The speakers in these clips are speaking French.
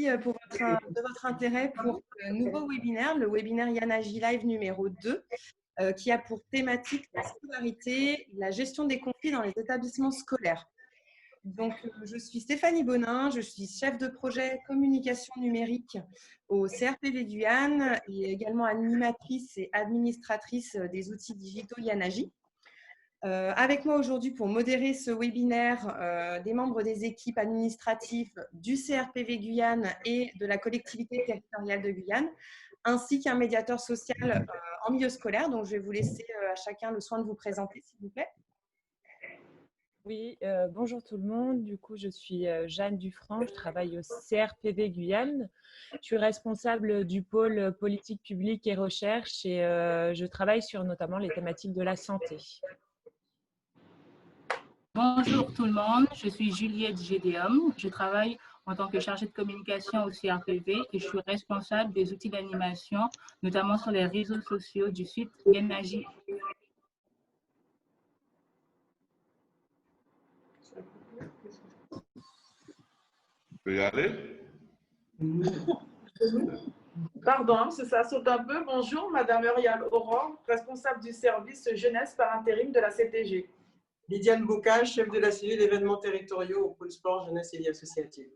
merci de votre intérêt pour ce nouveau webinaire, le webinaire Yanaji Live numéro 2, qui a pour thématique la scolarité, la gestion des conflits dans les établissements scolaires. Donc, je suis Stéphanie Bonin, je suis chef de projet communication numérique au CRPV Guyane et également animatrice et administratrice des outils digitaux Yanaji. Avec moi aujourd'hui pour modérer ce webinaire, des membres des équipes administratives du CRPV Guyane et de la collectivité territoriale de Guyane, ainsi qu'un médiateur social en milieu scolaire. Donc, je vais vous laisser à chacun le soin de vous présenter, s'il vous plaît. Oui, bonjour tout le monde. Du coup, je suis Jeanne Dufranc, je travaille au CRPV Guyane. Je suis responsable du pôle politique publique et recherche et je travaille sur notamment les thématiques de la santé. Bonjour tout le monde, je suis Juliette Gédéum. Je travaille en tant que chargée de communication au CRPV et je suis responsable des outils d'animation, notamment sur les réseaux sociaux du site Yanaji. Tu peux y aller? Pardon, ça saute un peu. Bonjour, Madame Muriel Aurore, responsable du service jeunesse par intérim de la CTG. Lydiane Bocage, chef de la cellule événements territoriaux au pôle sport, jeunesse et vie associative.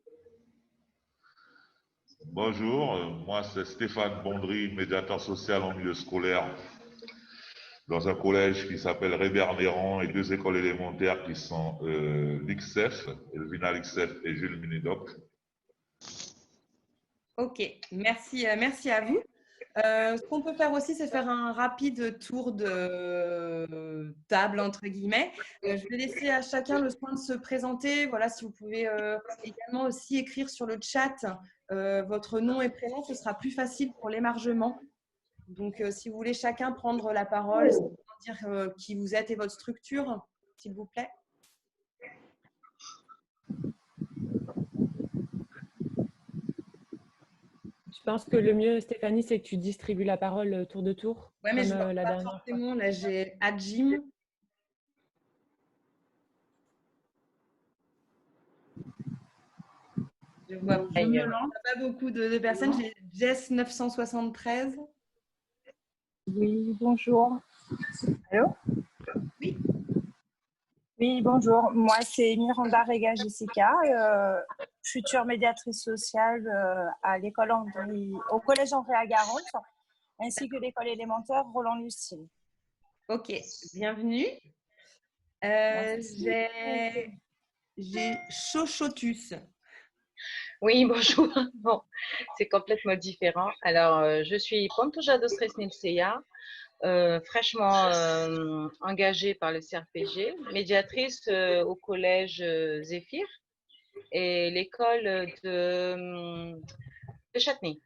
Bonjour, moi c'est Stéphane Bondry, médiateur social en milieu scolaire dans un collège qui s'appelle Révert-Néron et deux écoles élémentaires qui sont l'IXEF, Elvina l'IXEF et Jules Minidoc. Ok, merci à vous. Ce qu'on peut faire aussi, c'est faire un rapide tour de table, entre guillemets. Je vais laisser à chacun le soin de se présenter. Voilà, si vous pouvez également aussi écrire sur le chat votre nom et prénom, ce sera plus facile pour l'émargement. Donc, si vous voulez chacun prendre la parole, dire qui vous êtes et votre structure, s'il vous plaît. Je pense que le mieux, Stéphanie, c'est que tu distribues la parole tour de tour. Oui, mais je ne vois la pas dernière forcément. Là, j'ai Adjim. Je vois pas beaucoup de personnes. J'ai Jess 973. Oui, bonjour. Allô? Oui. Oui, bonjour. Moi, c'est Miranda Rega Jessica, future médiatrice sociale à l'école au collège André à Garance, ainsi que l'école élémentaire Roland Lucille. Ok, bienvenue. J'ai Chochotus. Oui, bonjour. Bon, c'est complètement différent. Alors, je suis Pantoja Dostres-Nilseya, fraîchement engagée par le CRPG, médiatrice au collège Zéphyr et l'école de Châtenay,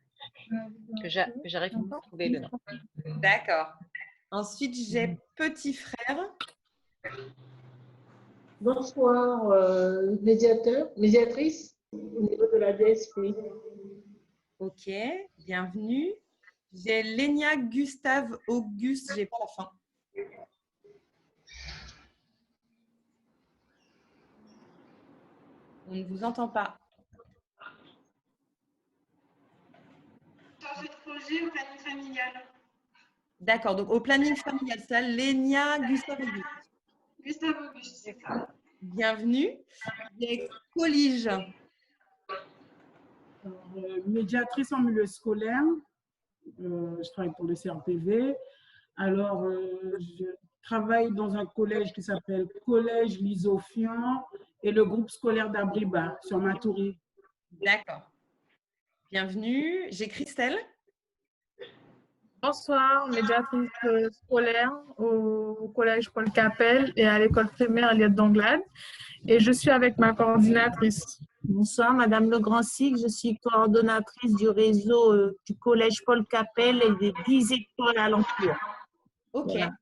que j'arrive à trouver le nom. D'accord. Ensuite, j'ai Petit Frère. Bonsoir, médiatrice au niveau de la DSP. Ok, bienvenue. J'ai Lénia Gustave Auguste, j'ai pas la fin. On ne vous entend pas. Chargée de projet au planning familial. D'accord, donc au planning familial, ça, Lénia Gustave Auguste. Gustave Auguste, c'est ça. Bienvenue. J'ai Collige. Médiatrice en milieu scolaire. Je travaille pour le CRPV. Alors, je travaille dans un collège qui s'appelle Collège Lisofian et le groupe scolaire d'Abriba sur Matoury. D'accord. Bienvenue. J'ai Christelle. Bonsoir, médiatrice scolaire au collège Paul Capel et à l'école primaire Eliott d'Anglade. Et je suis avec ma coordinatrice. Bonsoir, Madame Legrand-Sig. Je suis coordonnatrice du réseau du collège Paul Capel et des 10 écoles alentours. Ok. Voilà.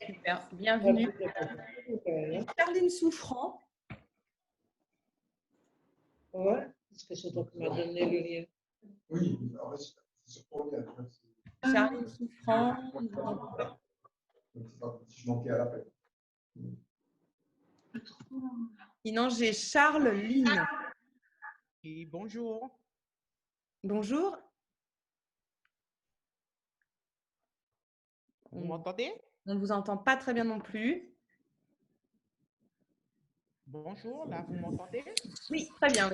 Super. Bienvenue. Charline Souffrant. Ouais, est-ce que c'est toi qui m'as donné le lien? Oui, c'est pour bien. Charline Souffrant. Je manquais à l'appel. Sinon, j'ai Charles Line. Oui, bonjour. Bonjour. Vous m'entendez? On ne vous entend pas très bien non plus. Bonjour, là, vous m'entendez? Oui, très bien.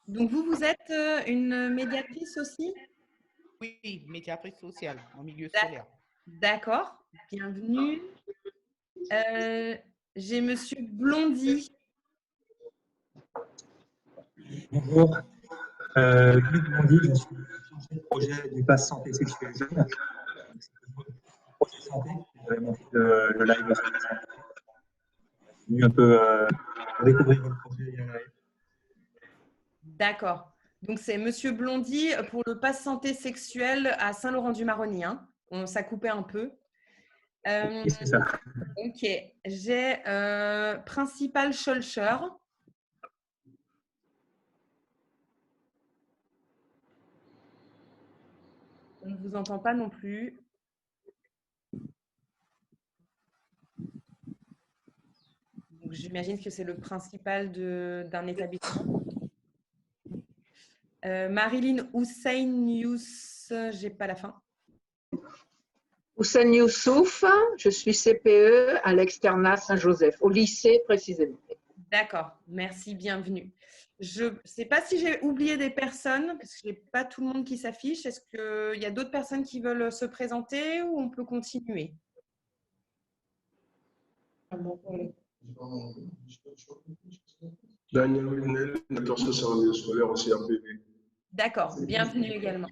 Donc, vous êtes une médiatrice aussi? Oui, médiatrice sociale en milieu scolaire. D'accord, bienvenue. J'ai Monsieur Blondy. Bonjour, Louis Blondy, je suis chargé de projet du Pass Santé Sexuelle Jeune. Projet santé, j'avais monté le live la semaine dernière. Je suis venu un peu découvrir votre projet il y a un live. D'accord. Donc, c'est Monsieur Blondy pour le Pass Santé Sexuelle à Saint-Laurent-du-Maroni. Hein. Ça coupait un peu. Oui, c'est ça. Ok. J'ai Principal Scholcher. On ne vous entend pas non plus. J'imagine que c'est le principal d'un établissement. Marilyn Hussein Yous, j'ai pas la fin. Hussein Youssouf, je suis CPE à l'externat Saint-Joseph, au lycée précisément. D'accord, merci, bienvenue. Je ne sais pas si j'ai oublié des personnes, parce que je n'ai pas tout le monde qui s'affiche. Est-ce qu'il y a d'autres personnes qui veulent se présenter ou on peut continuer? Daniel Winel, médiateur social en milieu scolaire au CRPV. D'accord, bienvenue également.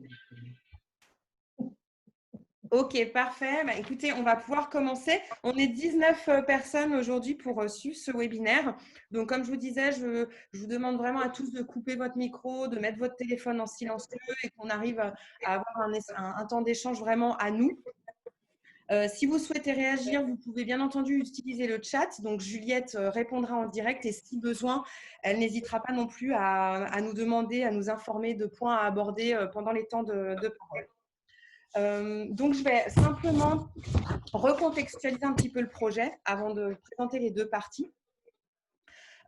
Ok, parfait. Bah, écoutez, on va pouvoir commencer. On est 19 personnes aujourd'hui pour suivre ce webinaire. Donc, comme je vous disais, je vous demande vraiment à tous de couper votre micro, de mettre votre téléphone en silencieux et qu'on arrive à avoir un temps d'échange vraiment à nous. Si vous souhaitez réagir, vous pouvez bien entendu utiliser le chat. Donc, Juliette répondra en direct et si besoin, elle n'hésitera pas non plus à nous demander, à nous informer de points à aborder pendant les temps de parole. Donc, je vais simplement recontextualiser un petit peu le projet avant de présenter les deux parties.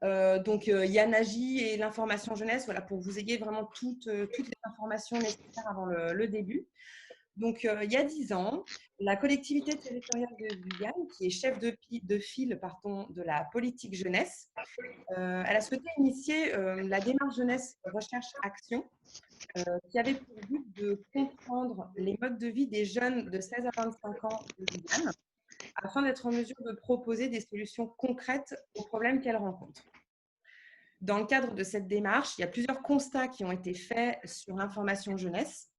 Donc, Yanaji et l'information jeunesse, voilà, pour que vous ayez vraiment toutes les informations nécessaires avant le début. Donc, il y a 10 ans, la collectivité territoriale de Guyane, qui est chef de file de la politique jeunesse, elle a souhaité initier la démarche jeunesse recherche-action, qui avait pour but de comprendre les modes de vie des jeunes de 16 à 25 ans de Guyane, afin d'être en mesure de proposer des solutions concrètes aux problèmes qu'elles rencontrent. Dans le cadre de cette démarche, il y a plusieurs constats qui ont été faits sur l'information jeunesse,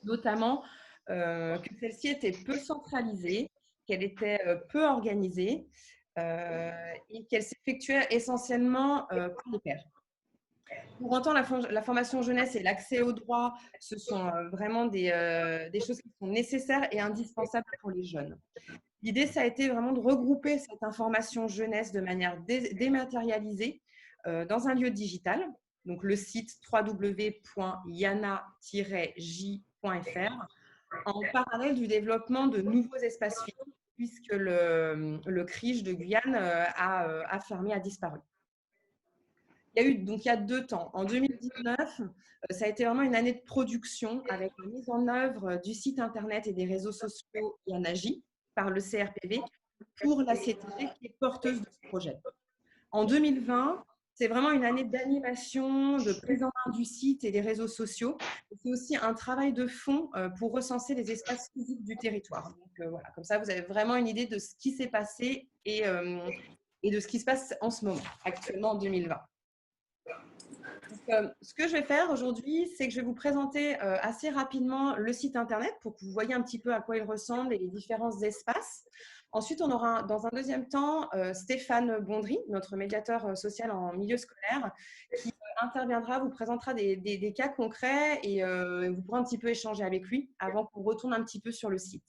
notamment que celle-ci était peu centralisée, qu'elle était peu organisée et qu'elle s'effectuait essentiellement par les pairs. Pour autant, la formation jeunesse et l'accès aux droits, ce sont vraiment des choses qui sont nécessaires et indispensables pour les jeunes. L'idée, ça a été vraiment de regrouper cette information jeunesse de manière dématérialisée dans un lieu digital. Donc, le site www.yana-j.fr, en parallèle du développement de nouveaux espaces physiques, puisque le CRIJ de Guyane a fermé, a disparu. Il y a 2 temps. En 2019, ça a été vraiment une année de production avec la mise en œuvre du site internet et des réseaux sociaux Yanaji par le CRPV pour la CTG qui est porteuse de ce projet. En 2020, c'est vraiment une année d'animation, de prise en main du site et des réseaux sociaux. C'est aussi un travail de fond pour recenser les espaces physiques du territoire. Donc, voilà, comme ça, vous avez vraiment une idée de ce qui s'est passé et de ce qui se passe en ce moment, actuellement en 2020. Donc, ce que je vais faire aujourd'hui, c'est que je vais vous présenter assez rapidement le site internet pour que vous voyez un petit peu à quoi il ressemble et les différents espaces. Ensuite, on aura dans un deuxième temps Stéphane Bondry, notre médiateur social en milieu scolaire, qui interviendra, vous présentera des cas concrets et vous pourrez un petit peu échanger avec lui avant qu'on retourne un petit peu sur le site.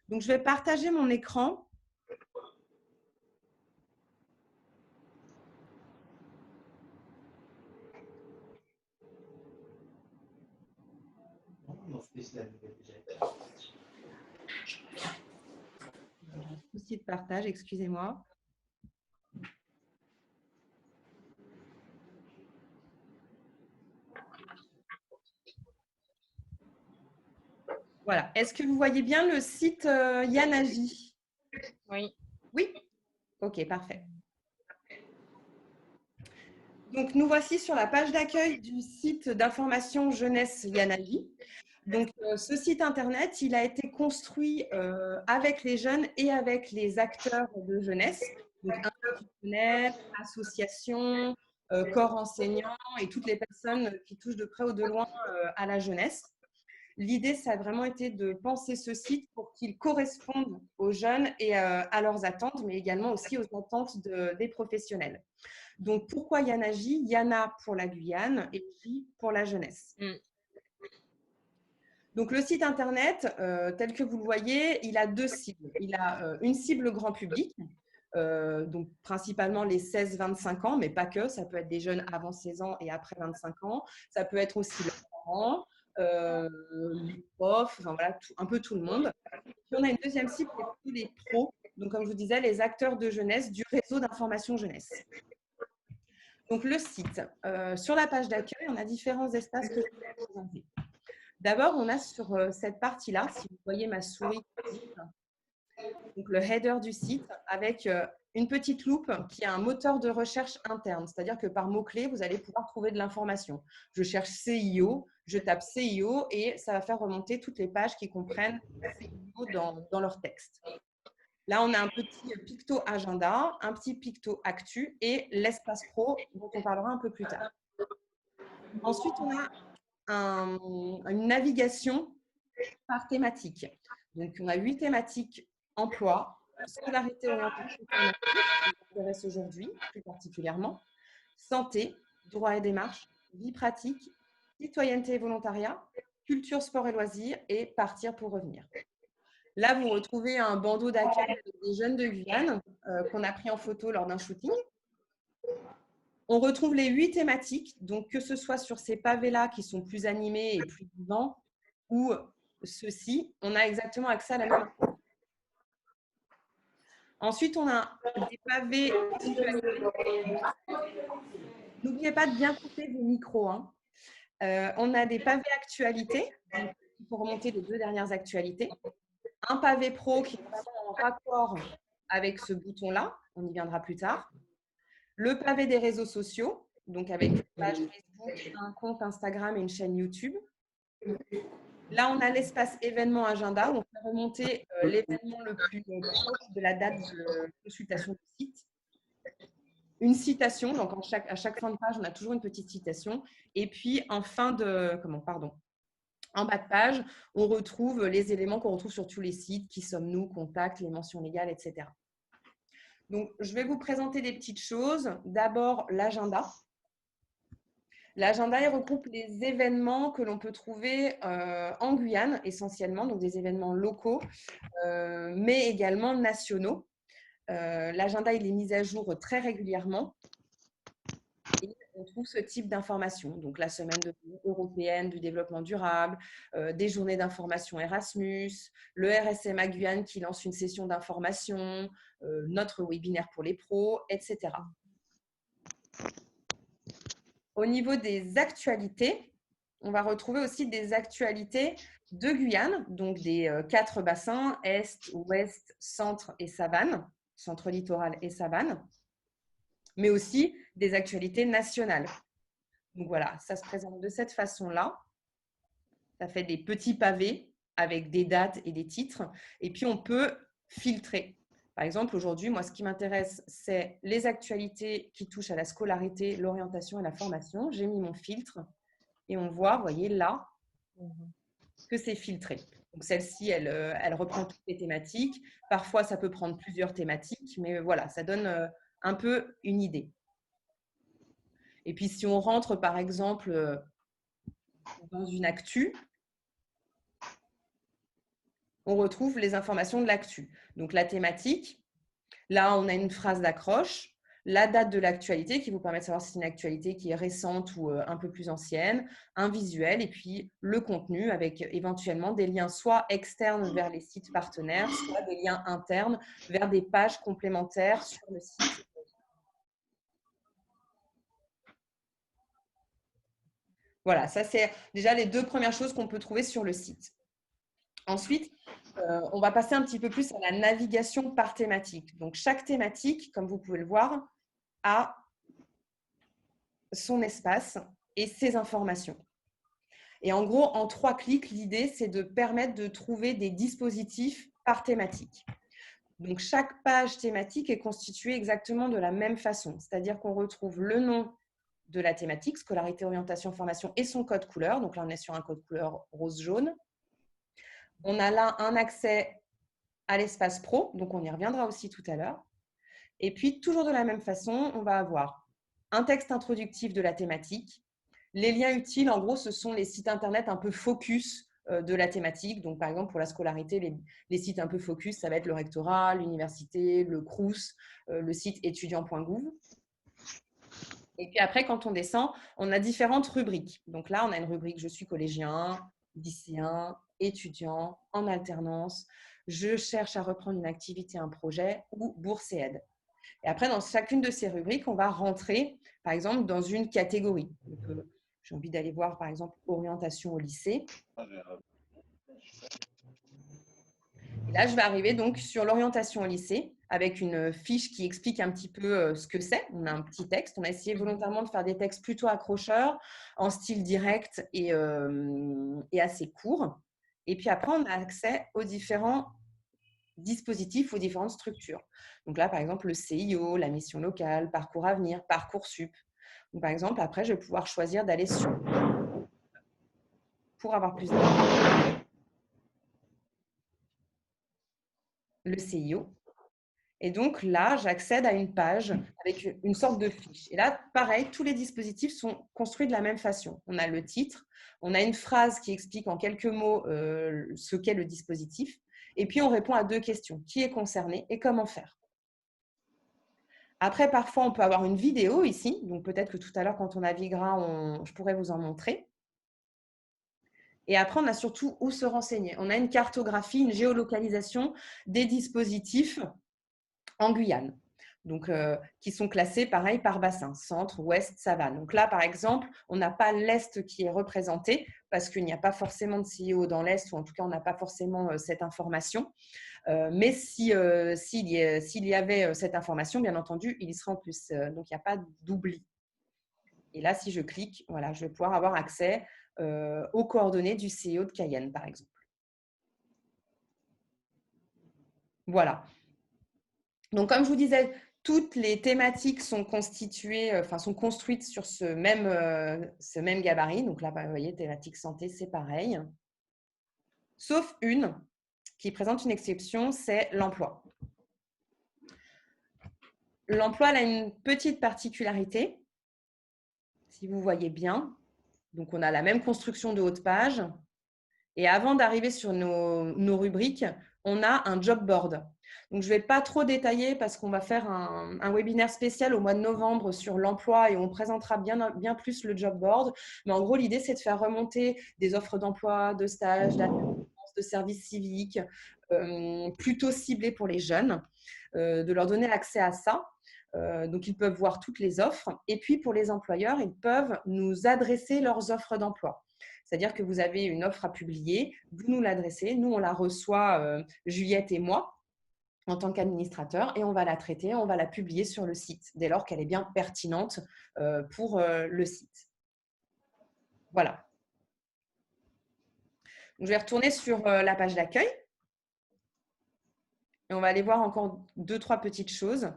Donc, je vais partager mon écran. Souci de partage, excusez-moi. Voilà. Est-ce que vous voyez bien le site Yanaji? Oui. Oui? Ok, parfait. Donc, nous voici sur la page d'accueil du site d'information jeunesse Yanaji. Donc, ce site internet, il a été construit avec les jeunes et avec les acteurs de jeunesse, donc institutionnels, associations, corps enseignants et toutes les personnes qui touchent de près ou de loin à la jeunesse. L'idée, ça a vraiment été de penser ce site pour qu'il corresponde aux jeunes et à leurs attentes, mais également aussi aux attentes des professionnels. Donc, pourquoi Yanaji? Yana pour la Guyane et J pour la jeunesse. Donc, le site internet, tel que vous le voyez, il a deux cibles. Il a une cible grand public, donc principalement les 16-25 ans, mais pas que. Ça peut être des jeunes avant 16 ans et après 25 ans. Ça peut être aussi les parents, les profs, enfin voilà, un peu tout le monde. Et puis, on a une deuxième cible qui est les pros, donc comme je vous disais, les acteurs de jeunesse du réseau d'information jeunesse. Donc, le site, sur la page d'accueil, on a différents espaces que je vais vous présenter. D'abord, on a sur cette partie-là, si vous voyez ma souris, donc le header du site avec une petite loupe qui a un moteur de recherche interne. C'est-à-dire que par mots-clés, vous allez pouvoir trouver de l'information. Je cherche CIO, je tape CIO et ça va faire remonter toutes les pages qui comprennent CIO dans leur texte. Là, on a un petit picto agenda, un petit picto actu et l'espace pro dont on parlera un peu plus tard. Ensuite, on a une navigation par thématique. Donc, on a 8 thématiques: emploi, scolarité, orientation climatique, qui nous intéresse aujourd'hui plus particulièrement, santé, droit et démarche, vie pratique, citoyenneté et volontariat, culture, sport et loisirs et partir pour revenir. Là, vous retrouvez un bandeau d'accueil des jeunes de Guyane qu'on a pris en photo lors d'un shooting. On retrouve les 8 thématiques, donc que ce soit sur ces pavés-là qui sont plus animés et plus vivants, ou ceux-ci, on a exactement accès à la même chose. Ensuite, on a des pavés. N'oubliez pas de bien couper vos micros. Hein. On a des pavés actualités, pour remonter les 2 dernières actualités. Un pavé pro qui est vraiment en raccord avec ce bouton-là, on y viendra plus tard. Le pavé des réseaux sociaux, donc avec une page Facebook, un compte Instagram et une chaîne YouTube. Là, on a l'espace événement agenda où on fait remonter l'événement le plus proche de la date de consultation du site. Une citation, donc à chaque fin de page, on a toujours une petite citation. Et puis, en bas de page, on retrouve les éléments qu'on retrouve sur tous les sites, qui sommes-nous, contacts, les mentions légales, etc. Donc, je vais vous présenter des petites choses. D'abord, l'agenda. L'agenda, il regroupe les événements que l'on peut trouver en Guyane, essentiellement, donc des événements locaux, mais également nationaux. L'agenda, il est mis à jour très régulièrement. Et on trouve ce type d'informations, donc la semaine européenne du développement durable, des journées d'information Erasmus, le RSMA Guyane qui lance une session d'information, notre webinaire pour les pros, etc. Au niveau des actualités, on va retrouver aussi des actualités de Guyane, donc des 4 bassins, Est, Ouest, Centre et Savane, Centre littoral et Savane, mais aussi des actualités nationales. Donc voilà, ça se présente de cette façon-là. Ça fait des petits pavés avec des dates et des titres. Et puis, on peut filtrer. Par exemple, aujourd'hui, moi, ce qui m'intéresse, c'est les actualités qui touchent à la scolarité, l'orientation et la formation. J'ai mis mon filtre et on voit, vous voyez là, que c'est filtré. Donc, celle-ci, elle reprend toutes les thématiques. Parfois, ça peut prendre plusieurs thématiques, mais voilà, ça donne un peu une idée. Et puis, si on rentre, par exemple, dans une actu, on retrouve les informations de l'actu. Donc, la thématique, là, on a une phrase d'accroche, la date de l'actualité qui vous permet de savoir si c'est une actualité qui est récente ou un peu plus ancienne, un visuel et puis le contenu avec éventuellement des liens soit externes vers les sites partenaires, soit des liens internes vers des pages complémentaires sur le site. Voilà, ça c'est déjà les 2 premières choses qu'on peut trouver sur le site. Ensuite, on va passer un petit peu plus à la navigation par thématique. Donc, chaque thématique, comme vous pouvez le voir, a son espace et ses informations. Et en gros, en 3 clics, l'idée, c'est de permettre de trouver des dispositifs par thématique. Donc, chaque page thématique est constituée exactement de la même façon. C'est-à-dire qu'on retrouve le nom de la thématique, scolarité, orientation, formation, et son code couleur. Donc là, on est sur un code couleur rose-jaune. On a là un accès à l'espace pro, donc on y reviendra aussi tout à l'heure. Et puis, toujours de la même façon, on va avoir un texte introductif de la thématique. Les liens utiles, en gros, ce sont les sites internet un peu focus de la thématique. Donc, par exemple, pour la scolarité, les sites un peu focus, ça va être le rectorat, l'université, le Crous, le site étudiant.gouv. Et puis après, quand on descend, on a différentes rubriques. Donc là, on a une rubrique « Je suis collégien », lycéen, étudiant, en alternance, je cherche à reprendre une activité, un projet ou bourse et aide. Et après, dans chacune de ces rubriques, on va rentrer, par exemple, dans une catégorie. J'ai envie d'aller voir, par exemple, orientation au lycée. Et là, je vais arriver donc sur l'orientation au lycée avec une fiche qui explique un petit peu ce que c'est. On a un petit texte. On a essayé volontairement de faire des textes plutôt accrocheurs, en style direct et assez court. Et puis après, on a accès aux différents dispositifs, aux différentes structures. Donc là, par exemple, le CIO, la mission locale, Parcours Avenir, Parcoursup. Donc, par exemple, après, je vais pouvoir choisir d'aller sur pour avoir plus d'informations. Le CIO. Et donc là, j'accède à une page avec une sorte de fiche. Et là, pareil, tous les dispositifs sont construits de la même façon. On a le titre, on a une phrase qui explique en quelques mots ce qu'est le dispositif. Et puis, on répond à 2 questions. Qui est concerné et comment faire? Après, parfois, on peut avoir une vidéo ici. Donc, peut-être que tout à l'heure, quand on naviguera, je pourrais vous en montrer. Et après, on a surtout où se renseigner. On a une cartographie, une géolocalisation des dispositifs en Guyane, donc qui sont classés pareil par bassin, centre, ouest, savane. Donc là, par exemple, on n'a pas l'Est qui est représenté parce qu'il n'y a pas forcément de CIO dans l'Est, ou en tout cas, on n'a pas forcément cette information. Mais s'il y avait cette information, bien entendu, il y serait en plus. Donc, il n'y a pas d'oubli. Et là, si je clique, voilà, je vais pouvoir avoir accès aux coordonnées du CIO de Cayenne, par exemple. Voilà. Donc, comme je vous disais, toutes les thématiques sont constituées, sont construites sur ce même gabarit. Donc là, vous voyez, thématique santé, c'est pareil. Sauf une qui présente une exception, c'est l'emploi. L'emploi a une petite particularité, si vous voyez bien. Donc, on a la même construction de haut de page. Et avant d'arriver sur nos rubriques, on a un job board. Donc, je ne vais pas trop détailler parce qu'on va faire un webinaire spécial au mois de novembre sur l'emploi et on présentera bien plus le job board. Mais en gros, l'idée, c'est de faire remonter des offres d'emploi, de stages, d'alternance, de services civiques, plutôt ciblés pour les jeunes, de leur donner accès à ça. Donc, ils peuvent voir toutes les offres. Et puis, pour les employeurs, ils peuvent nous adresser leurs offres d'emploi. C'est-à-dire que vous avez une offre à publier, vous nous l'adressez, nous, on la reçoit, Juliette et moi, en tant qu'administrateur, et on va la traiter, on va la publier sur le site, dès lors qu'elle est bien pertinente pour le site. Voilà. Donc, je vais retourner sur la page d'accueil. Et on va aller voir encore 2-3 petites choses.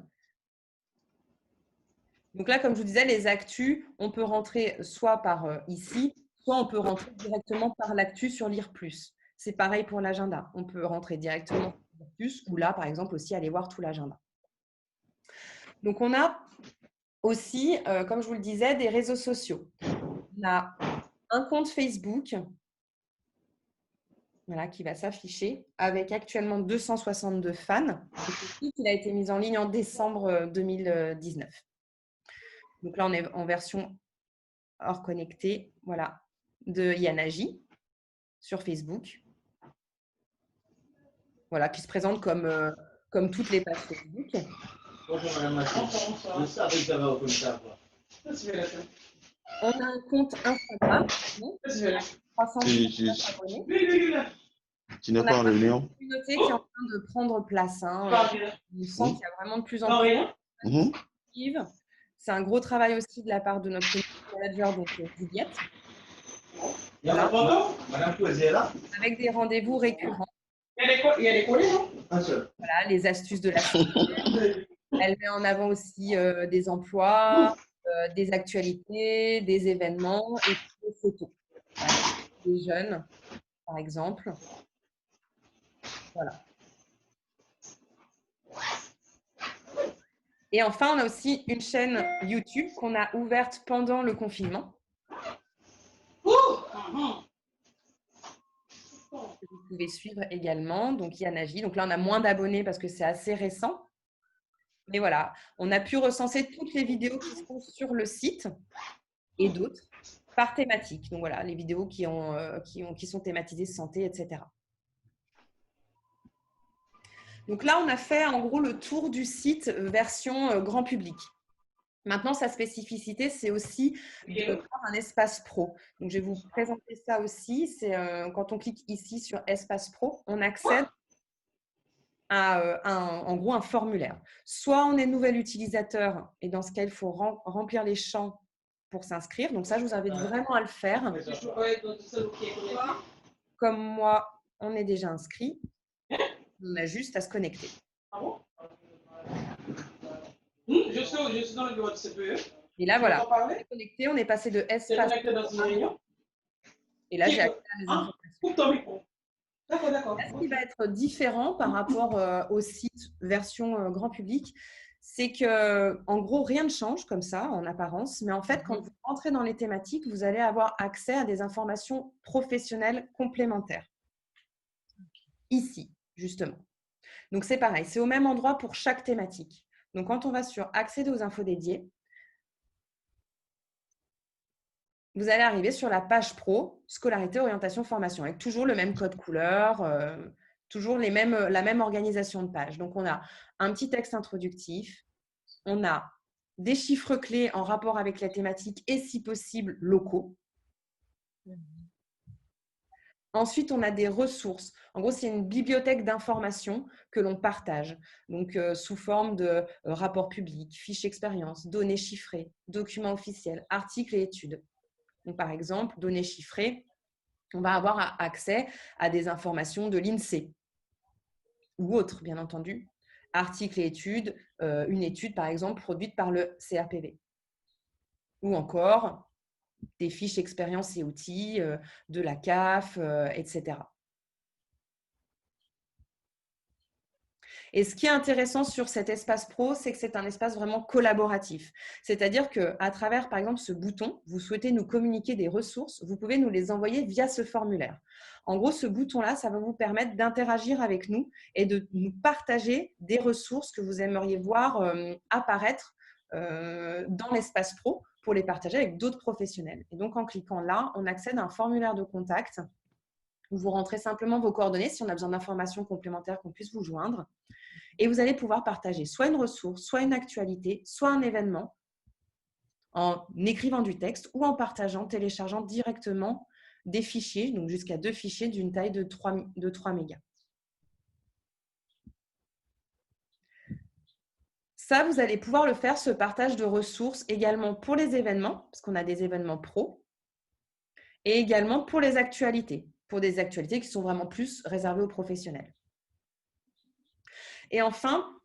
Donc là, comme je vous disais, les actus, on peut rentrer soit par ici, soit on peut rentrer directement par l'actu sur Lire Plus. C'est pareil pour l'agenda. On peut rentrer directement sur Lire Plus ou là, par exemple, aussi aller voir tout l'agenda. Donc, on a aussi, comme je vous le disais, des réseaux sociaux. On a un compte Facebook qui va s'afficher avec actuellement 262 fans. Il a été mis en ligne en décembre 2019. Donc là, on est en version hors connecté, voilà, de Yanaji sur Facebook. Voilà, qui se présente comme toutes les pages Facebook. Bonjour Madame Mathieu. Je savais que j'avais reconnu ça. On a un compte Instagram. 300 abonnés. Tu n'es On pas en a réunion? une communauté qui est en train de prendre place. Hein. On sent qu'il y a vraiment de plus en plus d'actives. C'est un gros travail aussi de la part de notre manager, donc Juliette. Voilà. Avec des rendez-vous récurrents. Il y a des collègues, non? Voilà, les astuces de la semaine. Elle met en avant aussi des emplois, des actualités, des événements et des photos. Voilà. Des jeunes, par exemple. Voilà. Et enfin, on a aussi une chaîne YouTube qu'on a ouverte pendant le confinement. Que vous pouvez suivre également. Donc, Yanaji. Donc là, on a moins d'abonnés parce que c'est assez récent. Mais voilà, on a pu recenser toutes les vidéos qui sont sur le site et d'autres par thématique. Donc voilà, les vidéos qui sont thématisées santé, etc. Donc là, on a fait en gros le tour du site version grand public. Maintenant, sa spécificité, c'est aussi d'avoir un espace pro. Donc, je vais vous présenter ça aussi. C'est quand on clique ici sur Espace Pro, on accède à en gros un formulaire. Soit on est nouvel utilisateur et dans ce cas, il faut remplir les champs pour s'inscrire. Donc ça, je vous invite vraiment à le faire. Comme moi, on est déjà inscrit. On a juste à se connecter. Je suis dans le bureau de CPE. Et là, voilà, on est connecté, on est passé de espace. Et là, j'ai accès à mes informations. D'accord. Ce qui va être différent par rapport au site version grand public, c'est que, en gros, rien ne change comme ça en apparence, mais en fait, quand vous entrez dans les thématiques, vous allez avoir accès à des informations professionnelles complémentaires. Ici, justement. Donc, c'est pareil, c'est au même endroit pour chaque thématique. Donc, quand on va sur accéder aux infos dédiées, vous allez arriver sur la page pro, scolarité, orientation, formation, avec toujours le même code couleur, toujours la même organisation de page. Donc, on a un petit texte introductif, on a des chiffres clés en rapport avec la thématique et, si possible, locaux. Ensuite, on a des ressources. En gros, c'est une bibliothèque d'informations que l'on partage. Donc, sous forme de rapports publics, fiches expérience, données chiffrées, documents officiels, articles et études. Donc, par exemple, données chiffrées, on va avoir accès à des informations de l'INSEE ou autres, bien entendu. Articles et études, une étude, par exemple, produite par le CRPV. Ou encore des fiches expériences et outils de la CAF, etc. Et ce qui est intéressant sur cet espace pro, c'est que c'est un espace vraiment collaboratif. C'est-à-dire qu'à travers, par exemple, ce bouton, vous souhaitez nous communiquer des ressources, vous pouvez nous les envoyer via ce formulaire. En gros, ce bouton-là, ça va vous permettre d'interagir avec nous et de nous partager des ressources que vous aimeriez voir apparaître dans l'espace pro pour les partager avec d'autres professionnels. Et donc, en cliquant là, on accède à un formulaire de contact où vous rentrez simplement vos coordonnées si on a besoin d'informations complémentaires qu'on puisse vous joindre. Et vous allez pouvoir partager soit une ressource, soit une actualité, soit un événement en écrivant du texte ou en partageant, téléchargeant directement des fichiers, donc jusqu'à 2 fichiers d'une taille de 3 mégas. Ça, vous allez pouvoir le faire, ce partage de ressources, également pour les événements, parce qu'on a des événements pro, et également pour les actualités, pour des actualités qui sont vraiment plus réservées aux professionnels. Et enfin,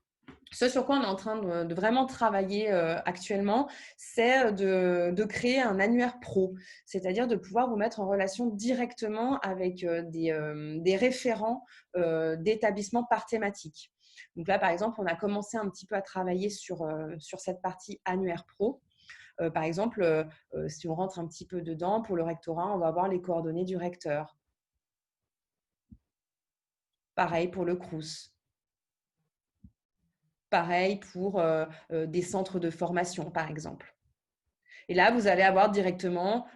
ce sur quoi on est en train de vraiment travailler actuellement, c'est de créer un annuaire pro, c'est-à-dire de pouvoir vous mettre en relation directement avec des référents d'établissements par thématique. Donc là, par exemple, on a commencé un petit peu à travailler sur cette partie annuaire pro. Par exemple, si on rentre un petit peu dedans, pour le rectorat, on va avoir les coordonnées du recteur. Pareil pour le Crous. Pareil pour des centres de formation, par exemple. Et là, vous allez avoir directement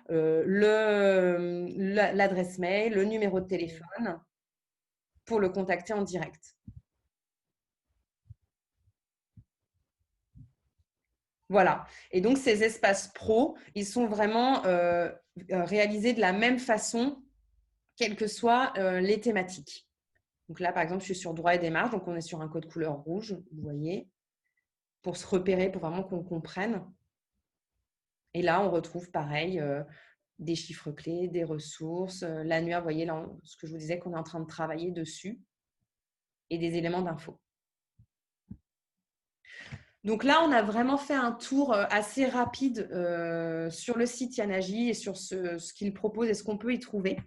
l'adresse mail, le numéro de téléphone pour le contacter en direct. Voilà. Et donc, ces espaces pro, ils sont vraiment réalisés de la même façon quelles que soient les thématiques. Donc là, par exemple, je suis sur droit et démarche, donc on est sur un code couleur rouge, vous voyez, pour se repérer, pour vraiment qu'on comprenne. Et là, on retrouve pareil, des chiffres clés, des ressources, l'annuaire, vous voyez, là, ce que je vous disais qu'on est en train de travailler dessus, et des éléments d'info. Donc là, on a vraiment fait un tour assez rapide sur le site Yanagi et sur ce qu'il propose et ce qu'on peut y trouver.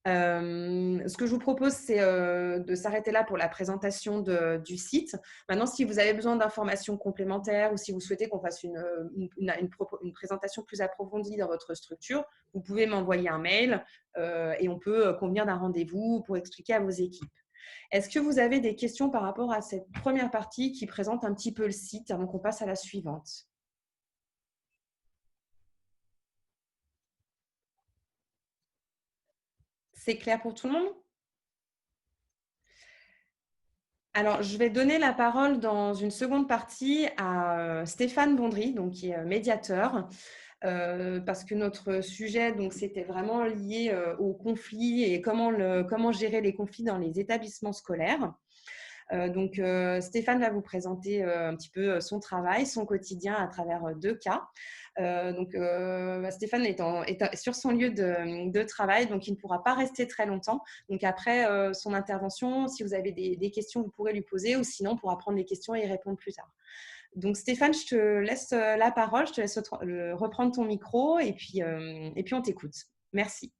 Ce que je vous propose, c'est de s'arrêter là pour la présentation du site. Maintenant, si vous avez besoin d'informations complémentaires ou si vous souhaitez qu'on fasse une présentation plus approfondie dans votre structure, vous pouvez m'envoyer un mail et on peut convenir d'un rendez-vous pour expliquer à vos équipes. Est-ce que vous avez des questions par rapport à cette première partie qui présente un petit peu le site avant qu'on passe à la suivante? C'est clair pour tout le monde? Alors, je vais donner la parole dans une seconde partie à Stéphane Bondry, donc, qui est médiateur, parce que notre sujet, c'était vraiment lié aux conflits et comment gérer les conflits dans les établissements scolaires. Donc, Stéphane va vous présenter un petit peu son travail, son quotidien à travers 2 cas. Stéphane est sur son lieu de travail, donc il ne pourra pas rester très longtemps. Donc, après son intervention, si vous avez des questions, vous pourrez lui poser, ou sinon, on pourra prendre les questions et y répondre plus tard. Donc, Stéphane, je te laisse la parole, je te laisse reprendre ton micro et puis on t'écoute. Merci.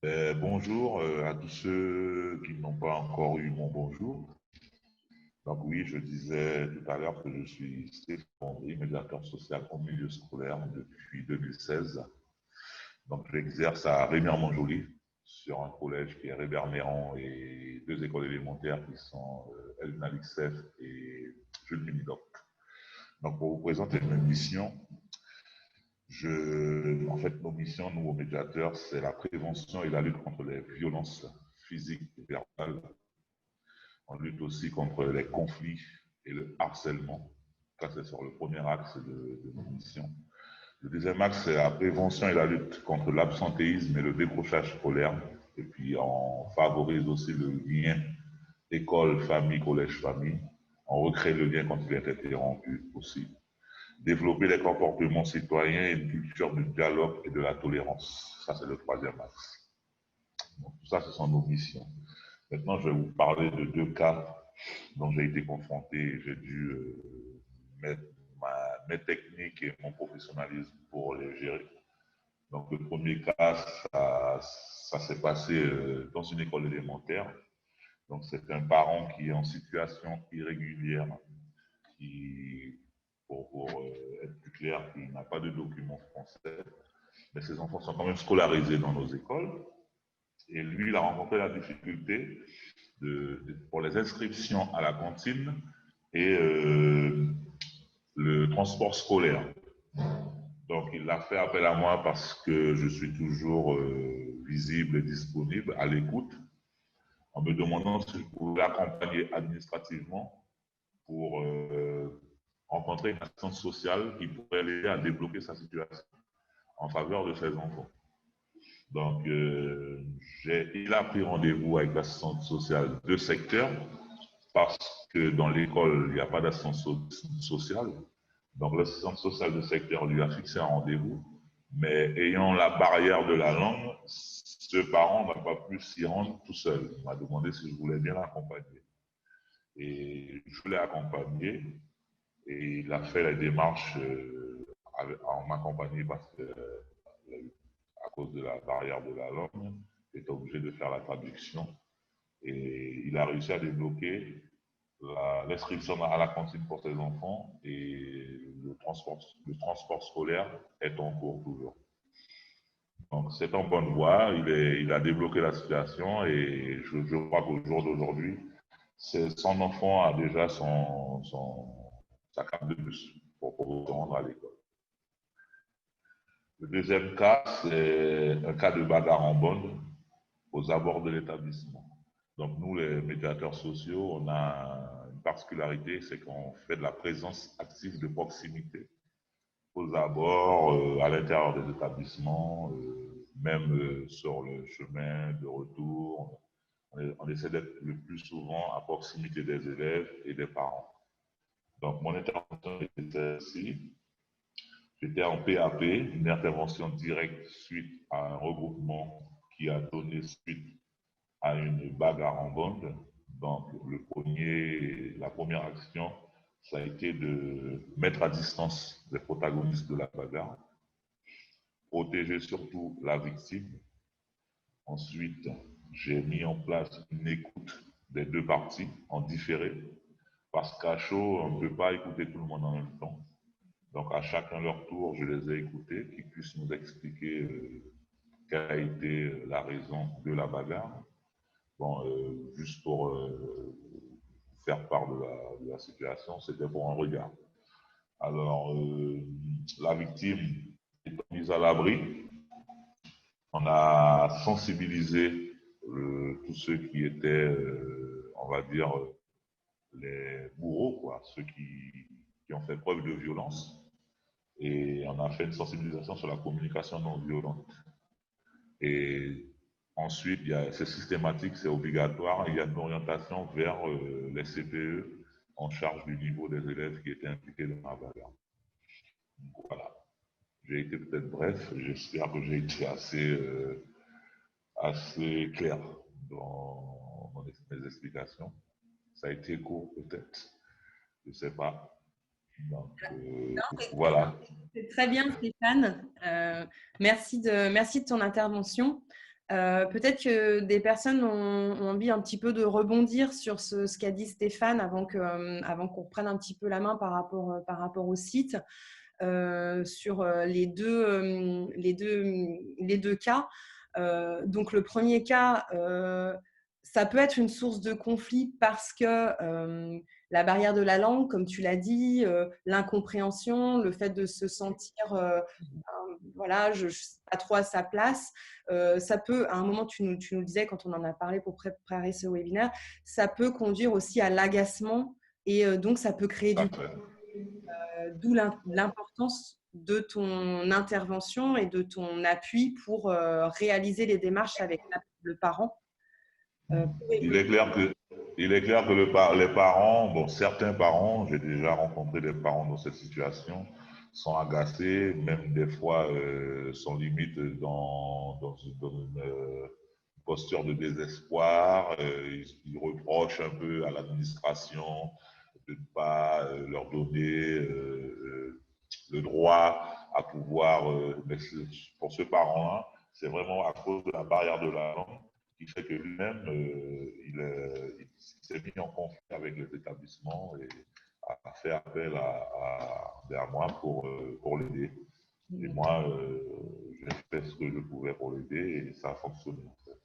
Bonjour à tous ceux qui n'ont pas encore eu mon bonjour. Donc oui, je disais tout à l'heure que je suis Stéphane Bondry, médiateur social au milieu scolaire depuis 2016. Donc j'exerce à Rémy-Montjoly sur un collège qui est Rébert-Néron et 2 écoles élémentaires qui sont Elna Lixef et Jules Minidoc. Donc pour vous présenter mes missions, en fait, nos missions, nous, aux médiateurs, c'est la prévention et la lutte contre les violences physiques et verbales. On lutte aussi contre les conflits et le harcèlement. Ça, c'est sur le premier axe de nos missions. Le deuxième axe, c'est la prévention et la lutte contre l'absentéisme et le décrochage scolaire. Et puis, on favorise aussi le lien école, famille, collège, famille. On recrée le lien quand il est interrompu aussi. Développer les comportements citoyens et une culture du dialogue et de la tolérance. Ça, c'est le troisième axe. Donc, tout ça, ce sont nos missions. Maintenant, je vais vous parler de 2 cas dont j'ai été confronté. J'ai dû mettre mes techniques et mon professionnalisme pour les gérer. Donc, le premier cas, ça s'est passé dans une école élémentaire. Donc, c'est un parent qui est en situation irrégulière, qui, pour être plus clair, qui n'a pas de documents français, mais ses enfants sont quand même scolarisés dans nos écoles. Et lui, il a rencontré la difficulté pour les inscriptions à la cantine et le transport scolaire. Donc, il a fait appel à moi parce que je suis toujours visible et disponible, à l'écoute, en me demandant si je pouvais l'accompagner administrativement pour rencontrer une assistante sociale qui pourrait l'aider à débloquer sa situation en faveur de ses enfants. Donc, il a pris rendez-vous avec l'assistante sociale de secteur parce que dans l'école, il n'y a pas d'assistante sociale. Donc, l'assistante sociale de secteur lui a fixé un rendez-vous, mais ayant la barrière de la langue, ce parent n'a pas pu s'y rendre tout seul. Il m'a demandé si je voulais bien l'accompagner. Et je l'ai accompagné et il a fait la démarche en m'accompagnant parce que à cause de la barrière de la langue, il était obligé de faire la traduction et il a réussi à débloquer l'inscription à la cantine pour ses enfants et le transport scolaire est en cours toujours. Donc c'est en bonne voie, il a débloqué la situation et je crois qu'au jour d'aujourd'hui, son enfant a déjà sa carte de bus pour se rendre à l'école. Le deuxième cas, c'est un cas de bagarre en bande aux abords de l'établissement. Donc nous, les médiateurs sociaux, on a une particularité, c'est qu'on fait de la présence active de proximité aux abords, à l'intérieur des établissements, même sur le chemin de retour. On essaie d'être le plus souvent à proximité des élèves et des parents. Donc, mon intervention était celle-ci. J'étais en PAP, une intervention directe suite à un regroupement qui a donné suite à une bagarre en bande. Donc, la première action, ça a été de mettre à distance les protagonistes de la bagarre, protéger surtout la victime. Ensuite, j'ai mis en place une écoute des deux parties en différé, parce qu'à chaud, on ne peut pas écouter tout le monde en même temps. Donc, à chacun leur tour, je les ai écoutés, qu'ils puissent nous expliquer quelle a été la raison de la bagarre. Bon, juste pour faire part de la situation, c'était pour un regard. Alors, la victime est mise à l'abri. On a sensibilisé tous ceux qui étaient, on va dire, les bourreaux, quoi, ceux qui ont fait preuve de violence. Et on a fait une sensibilisation sur la communication non violente. Et ensuite, c'est systématique, c'est obligatoire. Il y a une orientation vers les CPE en charge du niveau des élèves qui étaient impliqués dans la bagarre. Voilà. J'ai été peut-être bref. J'espère que j'ai été assez clair dans mes explications. Ça a été court peut-être. Je ne sais pas. Donc, voilà. C'est très bien, Stéphane. Merci de ton intervention. Peut-être que des personnes ont envie un petit peu de rebondir sur ce qu'a dit Stéphane avant qu'on reprenne un petit peu la main par rapport au site. Sur les deux cas. Donc, le premier cas, ça peut être une source de conflit parce que la barrière de la langue, comme tu l'as dit, l'incompréhension, le fait de se sentir, voilà, je ne suis pas trop à sa place, ça peut, à un moment, tu nous disais, quand on en a parlé pour préparer ce webinaire, ça peut conduire aussi à l'agacement et donc ça peut créer du d'où l'importance de ton intervention et de ton appui pour réaliser les démarches avec le parent. Il est clair que les parents, bon, certains parents, j'ai déjà rencontré des parents dans cette situation, sont agacés, même des fois sont limite dans une posture de désespoir. Ils reprochent un peu à l'administration de ne pas leur donner le droit à pouvoir, pour ce parent-là, c'est vraiment à cause de la barrière de la langue qui fait que lui-même, il s'est mis en conflit avec les établissements et a fait appel à moi pour l'aider. Et moi, j'ai fait ce que je pouvais pour l'aider et ça a fonctionné. En fait.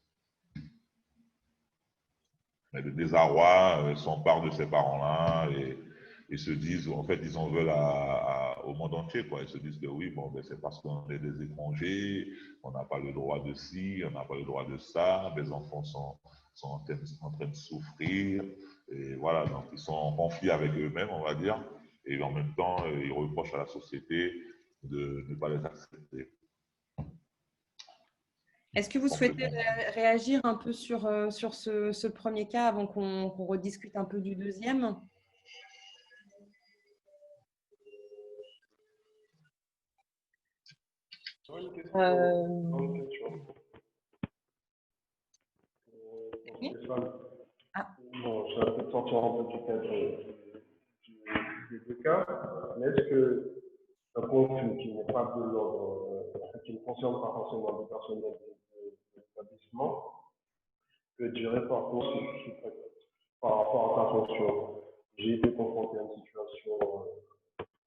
Mais le désarroi s'empare de ces parents-là et se disent, en fait, ils en veulent au monde entier, quoi. Ils se disent que oui, bon, ben, c'est parce qu'on est des étrangers, on n'a pas le droit de ci, on n'a pas le droit de ça, les enfants sont en train de souffrir, et voilà, donc ils sont en conflit avec eux-mêmes, on va dire, et en même temps, ils reprochent à la société de ne pas les accepter. Est-ce que vous souhaitez réagir un peu sur ce premier cas avant qu'on rediscute un peu du deuxième ? Bon, ça va peut-être sortir un peu du cadre des deux cas, mais est-ce que un conflit qui n'est pas de l'ordre, qui ne concerne pas forcément le personnel de l'établissement, peut gérer par contre sous prétexte. Par rapport à ta fonction, j'ai été confronté à une situation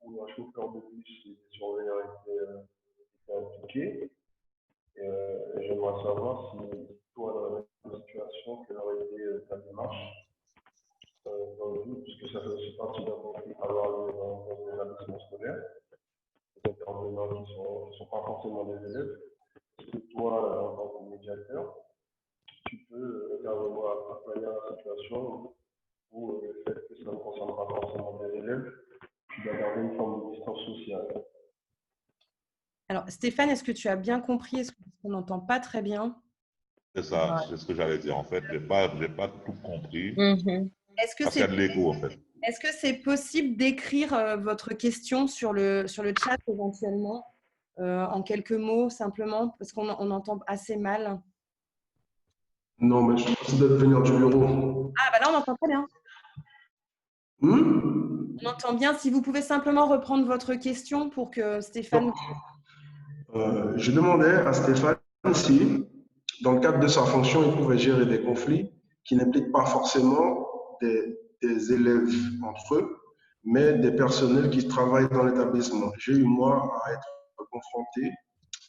où un chauffeur de bus et des surveillants étaient impliqués. J'aimerais savoir si toi, dans la même situation, quelle aurait été ta démarche dans le but, puisque ça fait aussi partie d'un conflit à avoir lieu dans les établissements scolaires, des intervenants qui ne sont pas forcément des élèves. Est-ce que toi, en tant que médiateur, tu peux intervenir à manière la situation où le fait que ça ne concerne pas forcément des élèves, tu dois garder une forme de distance sociale? Alors, Stéphane, est-ce que tu as bien compris? Est-ce qu'on n'entend pas très bien? C'est ça, c'est ce que j'allais dire. En fait, je n'ai pas tout compris. Est-ce que Parce qu'il y a de l'écho, en fait. Est-ce que c'est possible d'écrire votre question sur le chat éventuellement, en quelques mots simplement, parce qu'on entend assez mal? Non, mais je suis de venir du bureau. Ah, bah là, on entend très bien. On entend bien. Si vous pouvez simplement reprendre votre question pour que Stéphane... Je demandais à Stéphane si, dans le cadre de sa fonction, il pouvait gérer des conflits qui n'impliquent pas forcément des élèves entre eux, mais des personnels qui travaillent dans l'établissement. J'ai eu, moi, à être confronté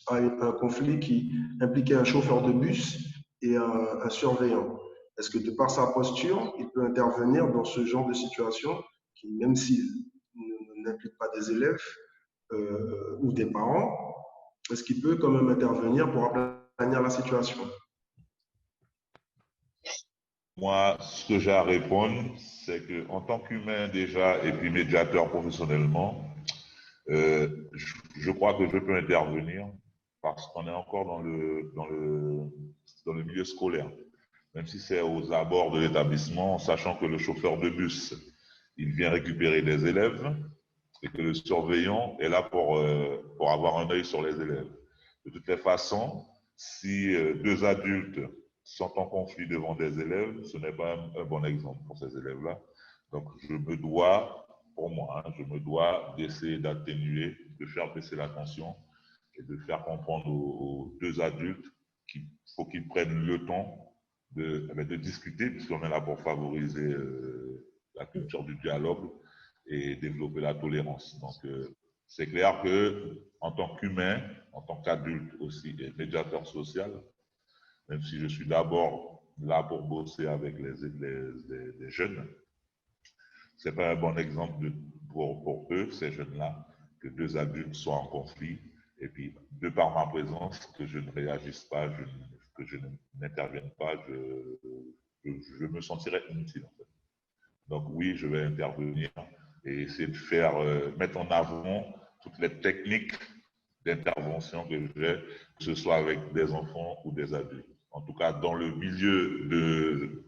à un conflit qui impliquait un chauffeur de bus et un surveillant. Est-ce que de par sa posture, il peut intervenir dans ce genre de situation qui, même s'il n'implique pas des élèves ou des parents, est-ce qu'il peut quand même intervenir pour aplanir la situation? Moi, ce que j'ai à répondre, c'est qu'en tant qu'humain déjà et puis médiateur professionnellement, je crois que je peux intervenir parce qu'on est encore dans le milieu scolaire. Même si c'est aux abords de l'établissement, sachant que le chauffeur de bus, il vient récupérer des élèves et que le surveillant est là pour avoir un œil sur les élèves. De toutes les façons, si deux adultes sont en conflit devant des élèves, ce n'est pas un bon exemple pour ces élèves-là. Donc, je me dois, pour moi, je me dois d'essayer d'atténuer, de faire baisser la tension et de faire comprendre aux deux adultes qu'il faut qu'ils prennent le temps de discuter, puisqu'on est là pour favoriser la culture du dialogue et développer la tolérance. Donc, c'est clair que en tant qu'humain, en tant qu'adulte aussi et médiateur social, même si je suis d'abord là pour bosser avec les jeunes, ce n'est pas un bon exemple pour eux, ces jeunes-là, que deux adultes soient en conflit et puis, de par ma présence, que je ne réagisse pas, que je n'intervienne pas, je me sentirais inutile en fait. Donc oui, je vais intervenir et essayer de faire, mettre en avant toutes les techniques d'intervention que j'ai, que ce soit avec des enfants ou des adultes. En tout cas, dans le milieu de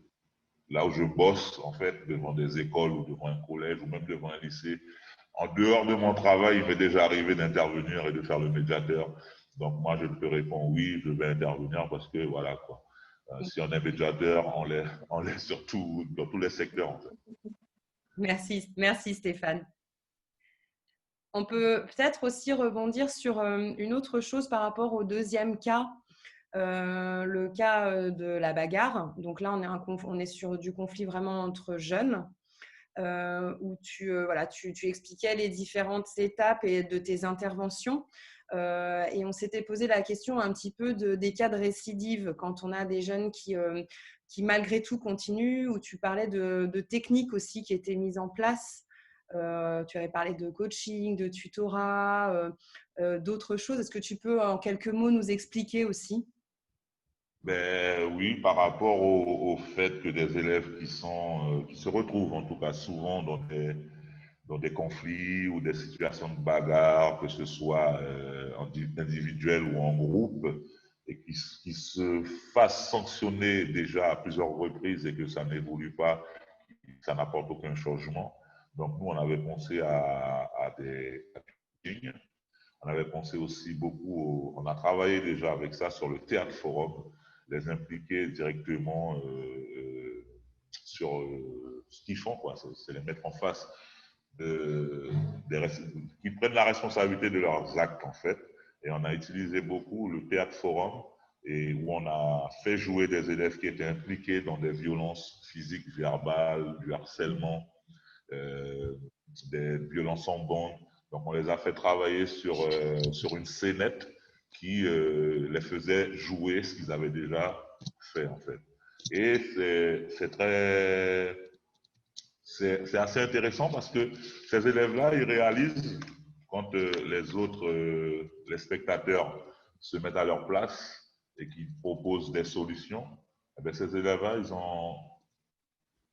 là où je bosse, en fait, devant des écoles ou devant un collège ou même devant un lycée, en dehors de mon travail, il m'est déjà arrivé d'intervenir et de faire le médiateur. Donc moi, je te réponds oui, je vais intervenir parce que voilà quoi. Si on est médiateur, on l'est surtout dans tous les secteurs en fait. Merci Stéphane. On peut peut-être aussi rebondir sur une autre chose par rapport au deuxième cas, le cas de la bagarre. Donc là, on est sur du conflit vraiment entre jeunes, où tu expliquais les différentes étapes de tes interventions. Et on s'était posé la question un petit peu des cas de récidive quand on a des jeunes qui malgré tout continuent, où tu parlais de techniques aussi qui étaient mises en place. Tu avais parlé de coaching, de tutorat, d'autres choses. Est-ce que tu peux en quelques mots nous expliquer aussi? Ben, oui, par rapport au fait que des élèves qui se retrouvent en tout cas souvent dans des conflits ou des situations de bagarre, que ce soit individuel ou en groupe, et qui se fassent sanctionner déjà à plusieurs reprises et que ça n'évolue pas, ça n'apporte aucun changement. Donc nous, on avait pensé à des coachings. On avait pensé aussi beaucoup, on a travaillé déjà avec ça sur le théâtre forum, les impliquer directement sur ce qu'ils font, quoi. C'est les mettre en face qui prennent la responsabilité de leurs actes, en fait. Et on a utilisé beaucoup le théâtre forum et où on a fait jouer des élèves qui étaient impliqués dans des violences physiques, verbales, du harcèlement, des violences en bande. Donc, on les a fait travailler sur une scénette qui les faisait jouer ce qu'ils avaient déjà fait, en fait. Et c'est assez intéressant parce que ces élèves-là, ils réalisent quand les spectateurs se mettent à leur place et qu'ils proposent des solutions, eh bien, ces élèves-là, ils ont...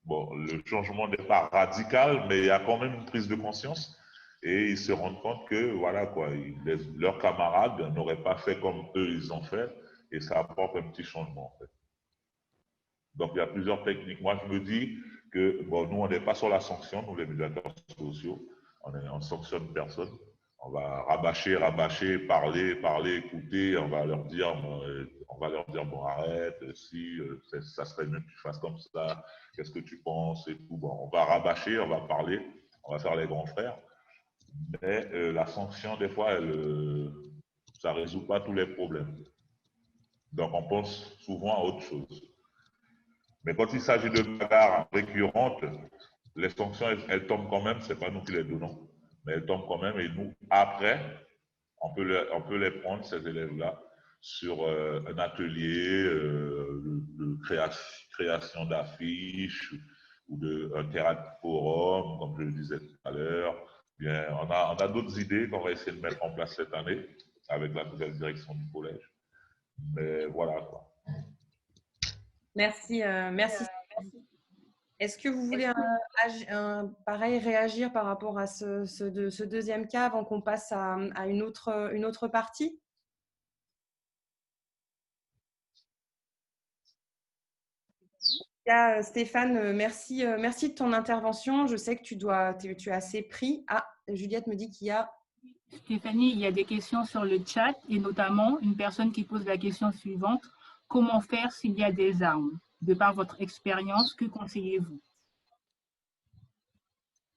Bon, le changement n'est pas radical, mais il y a quand même une prise de conscience. et ils se rendent compte que voilà quoi, leurs camarades n'auraient pas fait comme eux ils ont fait, et ça apporte un petit changement en fait. Donc il y a plusieurs techniques. Moi je me dis que bon, nous on n'est pas sur la sanction, nous les médiateurs sociaux, on ne sanctionne personne. On va rabâcher, parler, écouter. On va leur dire, bon, arrête, si, ça serait mieux que tu fasses comme ça. Qu'est-ce que tu penses et tout. Bon, on va rabâcher, on va parler, on va faire les grands frères. Mais la sanction, des fois, ça ne résout pas tous les problèmes. Donc, on pense souvent à autre chose. Mais quand il s'agit de bagarres récurrentes, les sanctions, elles tombent quand même. Ce n'est pas nous qui les donnons, mais elles tombent quand même. Et nous, après, on peut les prendre, ces élèves-là, sur un atelier de création d'affiches ou un théâtre forum, comme je le disais tout à l'heure. Bien, on a d'autres idées qu'on va essayer de mettre en place cette année avec la nouvelle direction du collège. Mais voilà quoi. Merci. Est-ce que vous voulez pareil réagir par rapport à ce deuxième cas avant qu'on passe à une autre partie? Stéphane, merci de ton intervention. Je sais que tu es assez pris. Ah, Juliette me dit qu'il y a… Stéphanie, il y a des questions sur le chat et notamment une personne qui pose la question suivante. Comment faire s'il y a des armes? De par votre expérience, que conseillez-vous?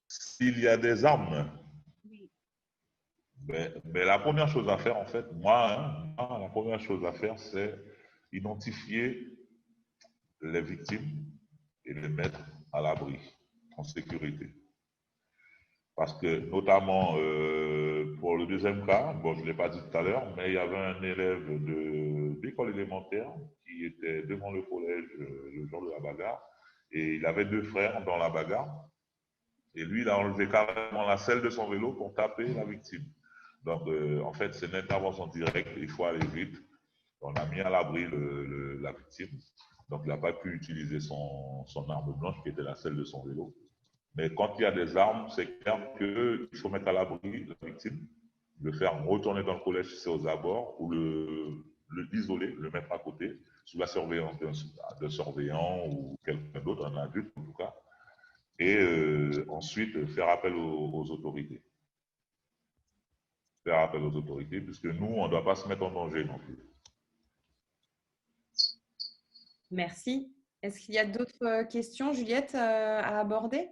S'il y a des armes, oui. Mais la première chose à faire, en fait, moi, la première chose à faire, c'est identifier les victimes et les mettre à l'abri, en sécurité. Parce que, notamment, pour le deuxième cas, bon, je ne l'ai pas dit tout à l'heure, mais il y avait un élève d'école élémentaire qui était devant le collège le jour de la bagarre, et il avait 2 frères dans la bagarre, et lui, il a enlevé carrément la selle de son vélo pour taper la victime. Donc, en fait, c'est une intervention directe, il faut aller vite. On a mis à l'abri la victime, donc il n'a pas pu utiliser son arme blanche qui était la selle de son vélo. Mais quand il y a des armes, c'est clair qu'il faut mettre à l'abri la victime, le faire retourner dans le collège si c'est aux abords, ou l'isoler, le mettre à côté, sous la surveillance d'un surveillant ou quelqu'un d'autre, un adulte en tout cas, et ensuite faire appel aux autorités. Faire appel aux autorités, puisque nous, on ne doit pas se mettre en danger non plus. Merci. Est-ce qu'il y a d'autres questions, Juliette, à aborder?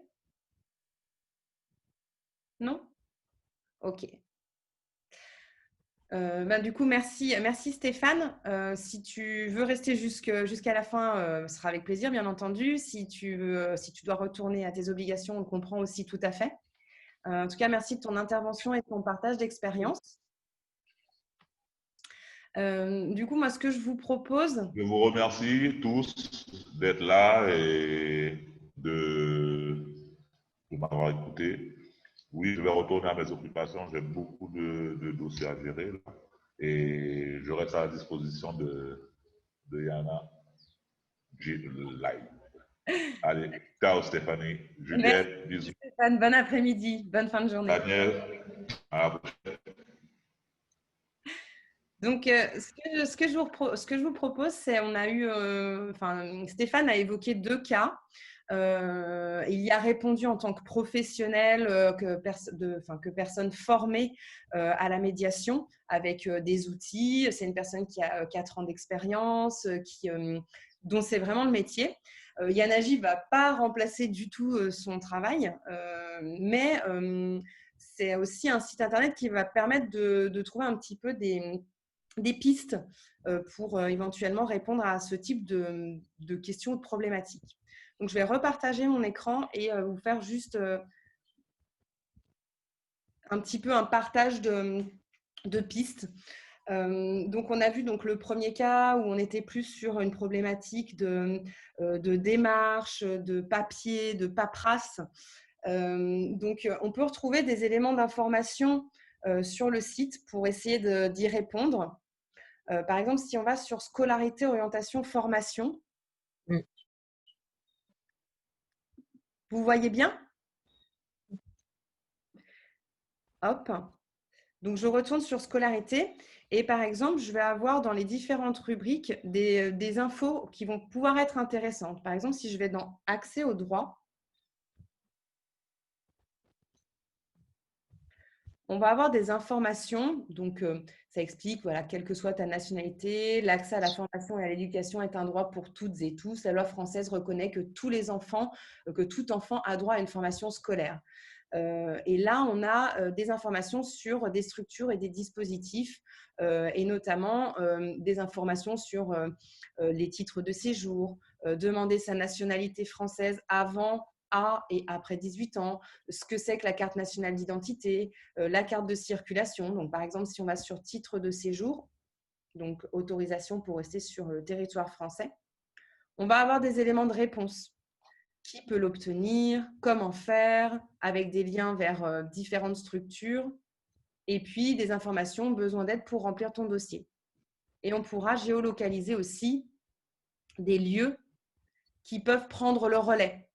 Non? Ok. Du coup, merci Stéphane. Si tu veux rester jusqu'à la fin, ce sera avec plaisir, bien entendu. Si tu dois retourner à tes obligations, on le comprend aussi tout à fait. En tout cas, merci de ton intervention et de ton partage d'expérience. Du coup, moi, ce que je vous propose… Je vous remercie tous d'être là et de m'avoir écouté. Oui, je vais retourner à mes occupations. J'ai beaucoup de dossiers à gérer là. Et je reste à la disposition de Yana Live. Allez, ciao Stéphanie. Juliette, bisous. Stéphane, bon après-midi, bonne fin de journée. Daniel, à la prochaine. Donc, ce que je vous propose, c'est, on a eu, Stéphane a évoqué 2 cas. Il y a répondu en tant que professionnel, que personne formée à la médiation avec des outils. C'est une personne qui a 4 ans d'expérience, dont c'est vraiment le métier. Yanaji ne va pas remplacer du tout son travail, mais c'est aussi un site internet qui va permettre de trouver un petit peu des pistes pour éventuellement répondre à ce type de questions ou de problématiques. Donc, je vais repartager mon écran et vous faire juste un petit peu un partage de pistes. Donc, on a vu le premier cas où on était plus sur une problématique de démarche, de papier, de paperasse. Donc, on peut retrouver des éléments d'information sur le site pour essayer d'y répondre. Par exemple, si on va sur scolarité, orientation, formation, vous voyez bien? Hop. Donc, je retourne sur scolarité et par exemple, je vais avoir dans les différentes rubriques des infos qui vont pouvoir être intéressantes. Par exemple, si je vais dans accès au droit, on va avoir des informations. Donc, ça explique, voilà, quelle que soit ta nationalité, l'accès à la formation et à l'éducation est un droit pour toutes et tous. La loi française reconnaît que tous les enfants, que tout enfant a droit à une formation scolaire. Et là, on a des informations sur des structures et des dispositifs, et notamment des informations sur les titres de séjour, demander sa nationalité française avant, à et après 18 ans, ce que c'est que la carte nationale d'identité, la carte de circulation. Donc, par exemple, si on va sur titre de séjour, donc autorisation pour rester sur le territoire français, on va avoir des éléments de réponse. Qui peut l'obtenir, comment faire, avec des liens vers différentes structures, et puis des informations, besoin d'aide pour remplir ton dossier. Et on pourra géolocaliser aussi des lieux qui peuvent prendre le relais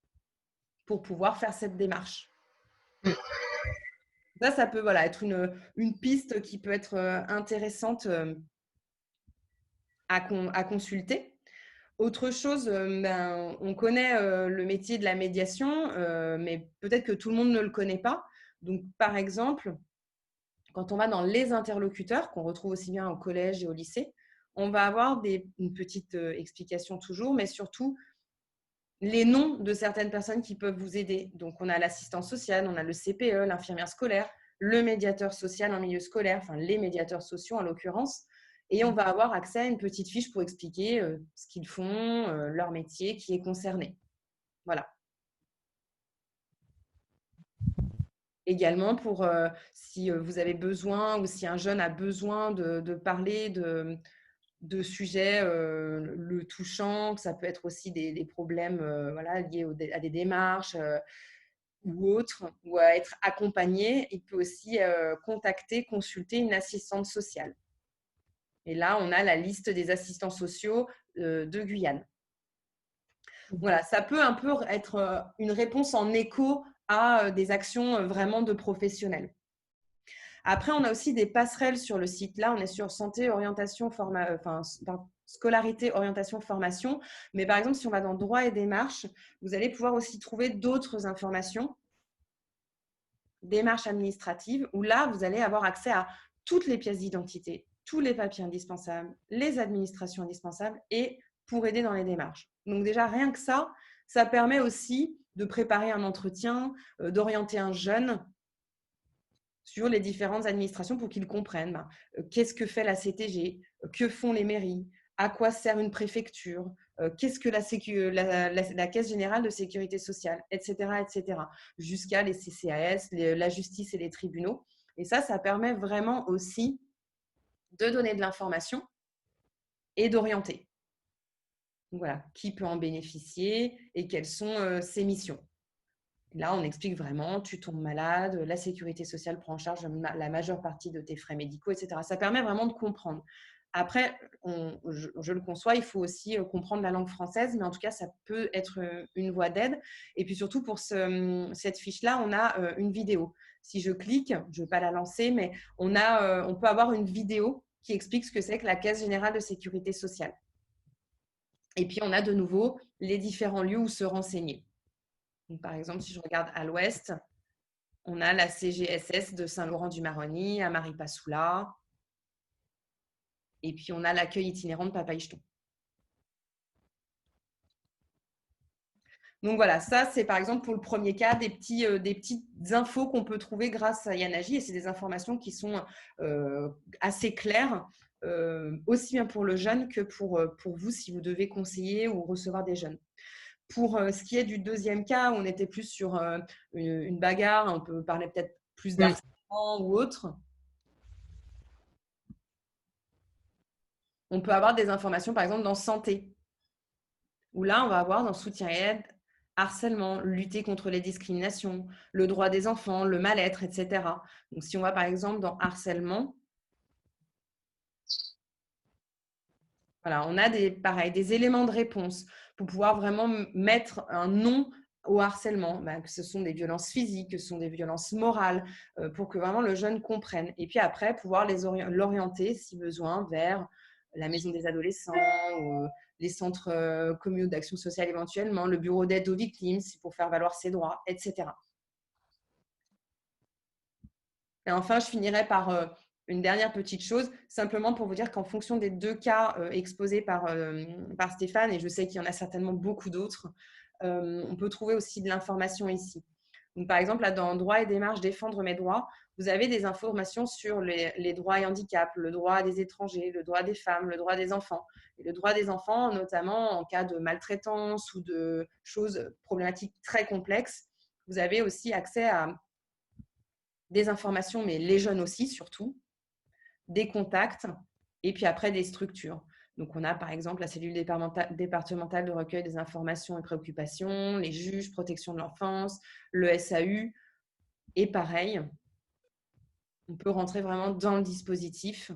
pour pouvoir faire cette démarche. Ça peut voilà, être une piste qui peut être intéressante à consulter. Autre chose, on connaît le métier de la médiation, mais peut-être que tout le monde ne le connaît pas. Donc, par exemple, quand on va dans les interlocuteurs, qu'on retrouve aussi bien au collège et au lycée, on va avoir une petite explication toujours, mais surtout les noms de certaines personnes qui peuvent vous aider. Donc, on a l'assistant social, on a le CPE, l'infirmière scolaire, le médiateur social en milieu scolaire, enfin les médiateurs sociaux en l'occurrence. Et on va avoir accès à une petite fiche pour expliquer ce qu'ils font, leur métier qui est concerné. Voilà. Également, pour si vous avez besoin ou si un jeune a besoin de parler de sujets le touchant, ça peut être aussi des problèmes voilà, liés à des démarches ou autres, ou à être accompagné, il peut aussi consulter une assistante sociale. Et là, on a la liste des assistants sociaux de Guyane. Voilà, ça peut un peu être une réponse en écho à des actions vraiment de professionnels. Après, on a aussi des passerelles sur le site. Là, on est sur santé, orientation, scolarité, orientation, formation. Mais par exemple, si on va dans droit et démarches, vous allez pouvoir aussi trouver d'autres informations, démarches administratives, où là, vous allez avoir accès à toutes les pièces d'identité, tous les papiers indispensables, les administrations indispensables et pour aider dans les démarches. Donc déjà, rien que ça permet aussi de préparer un entretien, d'orienter un jeune sur les différentes administrations pour qu'ils comprennent qu'est-ce que fait la CTG, que font les mairies, à quoi sert une préfecture, qu'est-ce que la Caisse générale de sécurité sociale, etc., etc., jusqu'à les CCAS, la justice et les tribunaux. Et ça permet vraiment aussi de donner de l'information et d'orienter. Voilà, qui peut en bénéficier et quelles sont ses missions. Là, on explique vraiment, tu tombes malade, la sécurité sociale prend en charge la majeure partie de tes frais médicaux, etc. Ça permet vraiment de comprendre. Après, je le conçois, il faut aussi comprendre la langue française, mais en tout cas, ça peut être une voie d'aide. Et puis surtout, pour cette fiche-là, on a une vidéo. Si je clique, je ne vais pas la lancer, mais on peut avoir une vidéo qui explique ce que c'est que la Caisse générale de sécurité sociale. Et puis, on a de nouveau les différents lieux où se renseigner. Donc, par exemple, si je regarde à l'ouest, on a la CGSS de Saint-Laurent-du-Maroni, à Maripasoula. Et puis, on a l'accueil itinérant de Papaïcheton. Donc, voilà, ça, c'est par exemple pour le premier cas des petites infos qu'on peut trouver grâce à Yanaji. Et c'est des informations qui sont assez claires, aussi bien pour le jeune que pour vous si vous devez conseiller ou recevoir des jeunes. Pour ce qui est du deuxième cas, où on était plus sur une bagarre, on peut parler peut-être plus d'harcèlement ou autre. On peut avoir des informations, par exemple, dans santé, où là, on va avoir dans soutien et aide, harcèlement, lutter contre les discriminations, le droit des enfants, le mal-être, etc. Donc, si on va, par exemple, dans harcèlement, voilà, on a des éléments de réponse pour pouvoir vraiment mettre un nom au harcèlement, que ce sont des violences physiques, que ce sont des violences morales, pour que vraiment le jeune comprenne. Et puis après, pouvoir l'orienter, si besoin, vers la maison des adolescents, ou les centres communaux d'action sociale éventuellement, le bureau d'aide aux victimes, pour faire valoir ses droits, etc. Et enfin, je finirai par une dernière petite chose, simplement pour vous dire qu'en fonction des 2 cas exposés par Stéphane, et je sais qu'il y en a certainement beaucoup d'autres, on peut trouver aussi de l'information ici. Donc, par exemple, là, dans Droits et démarches défendre mes droits, vous avez des informations sur les droits et handicaps, le droit des étrangers, le droit des femmes, le droit des enfants. Et le droit des enfants, notamment en cas de maltraitance ou de choses problématiques très complexes, vous avez aussi accès à des informations, mais les jeunes aussi, surtout, des contacts, et puis après des structures. Donc, on a par exemple la cellule départementale de recueil des informations et préoccupations, les juges, protection de l'enfance, le SAU. Et pareil, on peut rentrer vraiment dans le dispositif,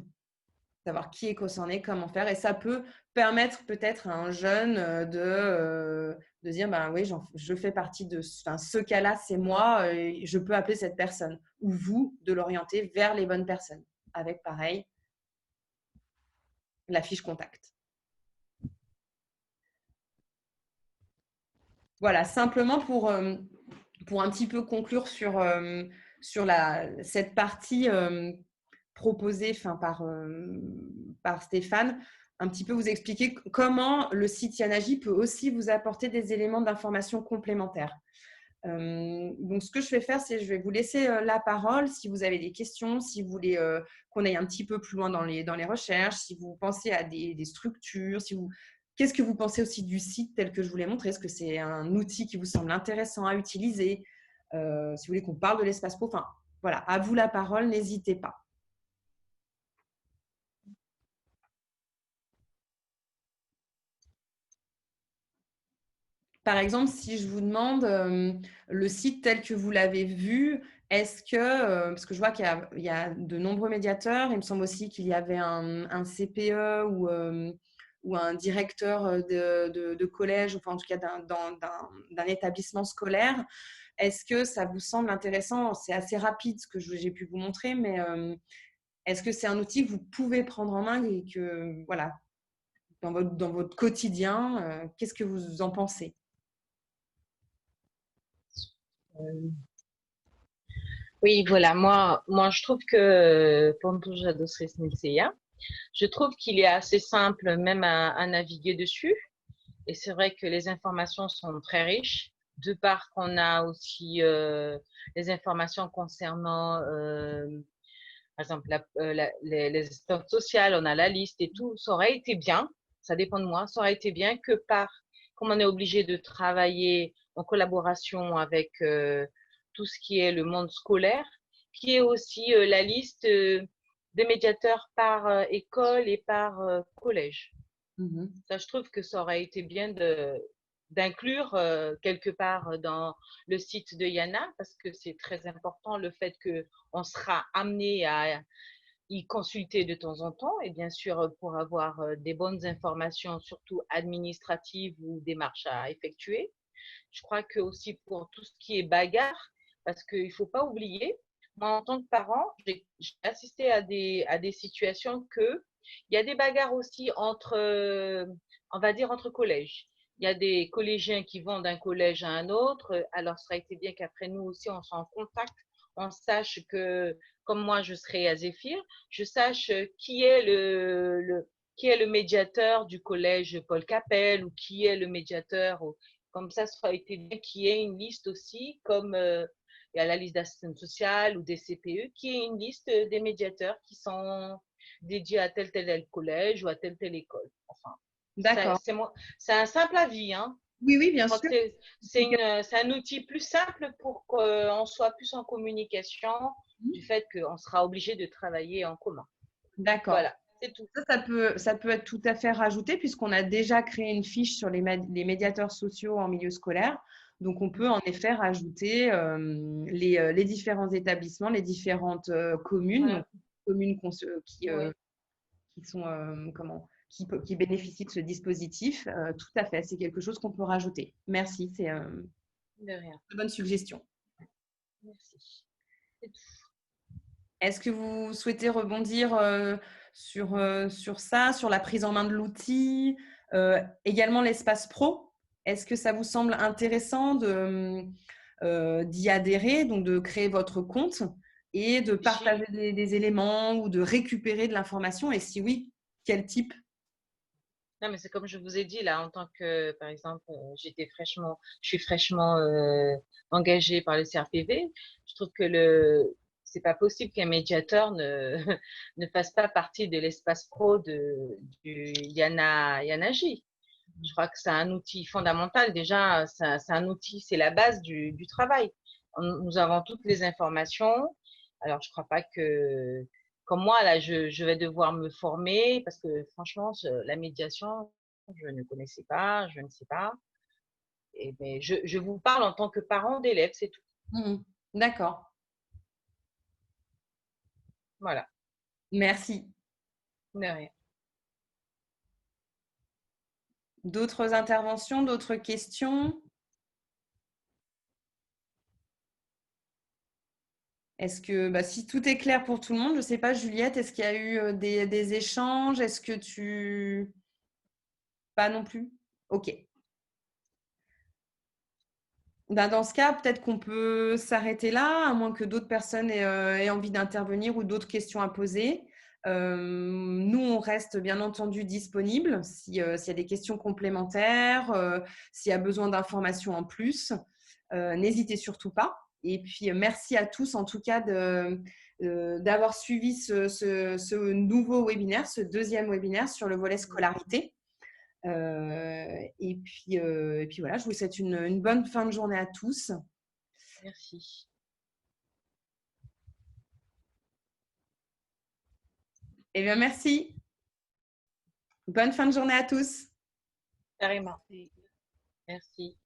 savoir qui est concerné, comment faire. Et ça peut permettre peut-être à un jeune de dire, oui, je fais partie de ce cas-là, c'est moi, je peux appeler cette personne. Ou vous, de l'orienter vers les bonnes personnes, avec pareil, la fiche contact. Voilà, simplement pour un petit peu conclure sur cette partie proposée par Stéphane, un petit peu vous expliquer comment le site Yanagi peut aussi vous apporter des éléments d'information complémentaires. Donc, ce que je vais faire, c'est je vais vous laisser la parole si vous avez des questions, si vous voulez qu'on aille un petit peu plus loin dans les recherches, si vous pensez à des structures, qu'est-ce que vous pensez aussi du site tel que je vous l'ai montré? Est-ce que c'est un outil qui vous semble intéressant à utiliser? Si vous voulez qu'on parle de l'espace pro, enfin, voilà, à vous la parole, n'hésitez pas. Par exemple, si je vous demande le site tel que vous l'avez vu, est-ce que, parce que je vois qu'il y a de nombreux médiateurs, il me semble aussi qu'il y avait un CPE ou un directeur de collège, enfin en tout cas d'un établissement scolaire. Est-ce que ça vous semble intéressant? C'est assez rapide ce que j'ai pu vous montrer, mais est-ce que c'est un outil que vous pouvez prendre en main et que, voilà, dans votre quotidien, qu'est-ce que vous en pensez? Oui, voilà, moi je trouve que Pantoja Doces Nilseya, je trouve qu'il est assez simple même à naviguer dessus. Et c'est vrai que les informations sont très riches, de part qu'on a aussi les informations concernant, par exemple, les assistantes sociales, on a la liste et tout. Ça aurait été bien, ça dépend de moi, ça aurait été bien que comme on est obligé de travailler en collaboration avec tout ce qui est le monde scolaire, qui est aussi la liste des médiateurs par école et par collège. Ça, je trouve que ça aurait été bien d'inclure quelque part dans le site de Yana, parce que c'est très important le fait qu'on sera amené à y consulter de temps en temps, et bien sûr pour avoir des bonnes informations, surtout administratives ou démarches à effectuer. Je crois que aussi pour tout ce qui est bagarre, parce qu'il ne faut pas oublier, moi en tant que parent, j'ai assisté à des situations il y a des bagarres aussi on va dire entre collèges. Il y a des collégiens qui vont d'un collège à un autre. Alors, ça aurait été bien qu'après nous aussi, on soit en contact, on sache que, comme moi, je serai à Zéphyr, je sache qui est le médiateur du collège Paul Capel ou qui est le médiateur. Comme ça aurait été bien qu'il y ait une liste aussi, comme il y a la liste d'assistance sociale ou des CPE, qui est une liste des médiateurs qui sont dédiés à tel collège ou à telle école. Enfin, d'accord. C'est un simple avis. Hein. Oui, oui, bien sûr. C'est un outil plus simple pour qu'on soit plus en communication du fait qu'on sera obligé de travailler en commun. D'accord. Voilà, c'est tout. Ça peut être tout à fait rajouté puisqu'on a déjà créé une fiche sur les médiateurs sociaux en milieu scolaire. Donc, on peut en effet rajouter les différents établissements, les différentes communes, communes qui bénéficient de ce dispositif. Tout à fait, c'est quelque chose qu'on peut rajouter. Merci. De rien. De bonnes suggestions. Merci. Est-ce que vous souhaitez rebondir sur ça, sur la prise en main de l'outil, également l'espace pro? Est-ce que ça vous semble intéressant d'y adhérer, donc de créer votre compte et de partager des éléments ou de récupérer de l'information? Et si oui, quel type? Non, mais c'est comme je vous ai dit là, en tant que, par exemple, je suis fraîchement engagée par le CRPV. Je trouve que c'est pas possible qu'un médiateur ne fasse pas partie de l'espace pro du Yanaji. Je crois que c'est un outil fondamental. Déjà, c'est un outil, c'est la base du travail. Nous avons toutes les informations. Alors, je crois pas que, comme moi, là, je vais devoir me former parce que franchement, la médiation, je ne connaissais pas, je ne sais pas. Mais je vous parle en tant que parent d'élève, c'est tout. D'accord. Voilà. Merci. De rien. D'autres interventions, d'autres questions? Est-ce que, si tout est clair pour tout le monde, je ne sais pas, Juliette, est-ce qu'il y a eu des échanges? Est-ce que tu... Pas non plus? Ok. Dans ce cas, peut-être qu'on peut s'arrêter là, à moins que d'autres personnes aient envie d'intervenir ou d'autres questions à poser. Nous, on reste bien entendu disponible s'il y a des questions complémentaires, s'il y a besoin d'informations en plus. N'hésitez surtout pas. Et puis, merci à tous, en tout cas, d'avoir suivi ce nouveau webinaire, ce deuxième webinaire sur le volet scolarité. Et puis voilà, je vous souhaite une bonne fin de journée à tous. Merci. Eh bien, merci. Bonne fin de journée à tous. Carrément. Merci.